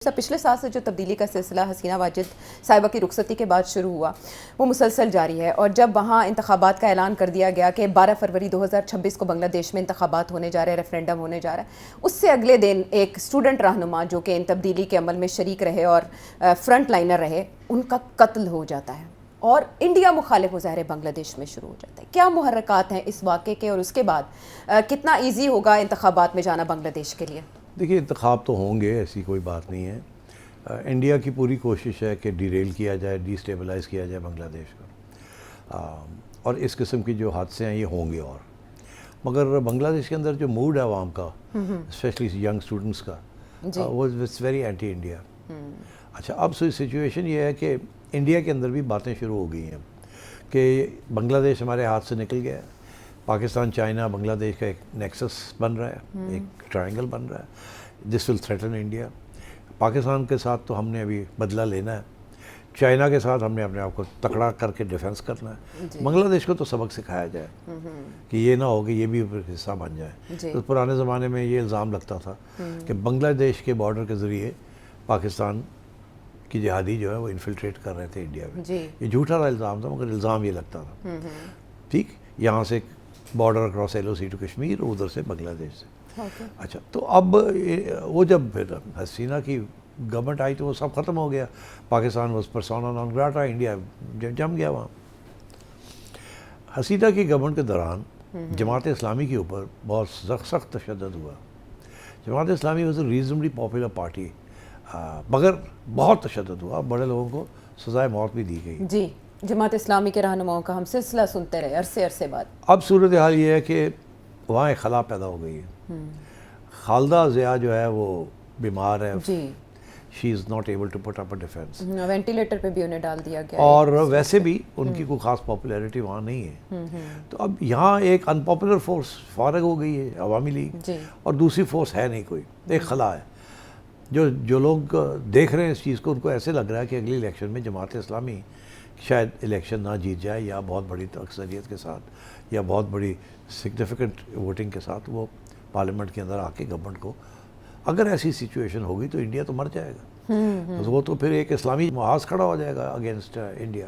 पिछले साल से जो तब्दीली का सिलसिला हसीना वाजिद साहिबा की रुखसती के बाद शुरू हुआ वो मुसलसल जारी है और जब वहाँ इंतखाबात का ऐलान कर दिया गया कि 12 फरवरी 2026 को बांग्लादेश में इंतखाबात होने जा रहे हैं, रेफरेंडम होने जा रहा है, उससे अगले दिन एक स्टूडेंट रहनुमा जो कि इन तब्दीली के अमल में शरीक रहे और फ्रंट लाइनर रहे, उनका कत्ल हो जाता है और इंडिया मुखालिफ मुजाहरे बांग्लादेश में शुरू हो जाता है। क्या मुहर्रकात हैं इस वाक़े के और उसके बाद कितना ईजी होगा इंतखाबात में जाना बांग्लादेश के लिए? देखिए, इंतखाब तो होंगे, ऐसी कोई बात नहीं है। इंडिया की पूरी कोशिश है कि डिरेल किया जाए, डिस्टेबलाइज़ किया जाए बांग्लादेश को, और इस किस्म की जो हादसे हैं ये होंगे। और मगर बांग्लादेश के अंदर जो मूड है आवाम का, स्पेशली यंग स्टूडेंट्स का, वो इट्स वेरी एंटी इंडिया। अच्छा, अब सिचुएशन ये है कि इंडिया के अंदर भी बातें शुरू हो गई हैं कि बांग्लादेश हमारे हाथ से निकल गया है, पाकिस्तान, चाइना, बांग्लादेश का एक नेक्सस बन रहा है, एक ट्रायंगल बन रहा है, this will threaten India. Pakistan के साथ तो हमने अभी बदला लेना है, चाइना के साथ हमने अपने आप को तकड़ा करके डिफेंस करना है। बांग्लादेश को तो सबक सिखाया जाए कि ये ना हो कि ये भी हिस्सा बन जाए। तो पुराने ज़माने में ये इल्ज़ाम लगता था कि बांग्लादेश के बॉर्डर के ज़रिए पाकिस्तान की जिहादी जो है वो इन्फिल्ट्रेट कर रहे थे इंडिया में। ये झूठा इल्ज़ाम था, मगर इल्ज़ाम ये लगता था। ठीक, यहाँ से border cross LOC to Kashmir, उधर से बांग्लादेश से। अच्छा, तो अब वो जब फिर हसीना की गवर्नमेंट आई तो वो सब ख़त्म हो गया। Pakistan was persona non grata, India जम गया वहाँ। हसीना की गवर्नमेंट के दौरान जमात इस्लामी के ऊपर बहुत सख्त तशद्दुद हुआ। Jamaat Islami was a रीजनबली popular party, मगर बहुत तशद्दुद हुआ, बड़े लोगों को सज़ाए मौत भी दी गई। जी, जमात इस्लामी के रहनुमाओं का हम सिलसिला सुनते रहे अरसे बाद। अब सूरत हाल ये है कि वहाँ एक खला पैदा हो गई है। खालदा ज़िया जो है वो बीमार है, she is not able to put up a defence, ventilator पे भी उन्हें डाल दिया गया और वैसे भी उनकी कोई ख़ास पॉपुलैरिटी वहाँ नहीं है। तो अब यहाँ एक अनपॉपुलर फोर्स फारग हो गई है, अवामी लीग, और दूसरी फोर्स है नहीं कोई, एक खला है। जो लोग देख रहे हैं इस चीज़ को, उनको ऐसे लग रहा है कि अगली इलेक्शन में जमात इस्लामी शायद इलेक्शन ना जीत जाए, या बहुत बड़ी अक्सरियत के साथ या बहुत बड़ी सिग्निफिकेंट वोटिंग के साथ वो पार्लियामेंट के अंदर आके गवर्नमेंट को, अगर ऐसी सिचुएशन होगी तो इंडिया तो मर जाएगा। तो वो तो फिर एक इस्लामी महाज खड़ा हो जाएगा अगेंस्ट इंडिया।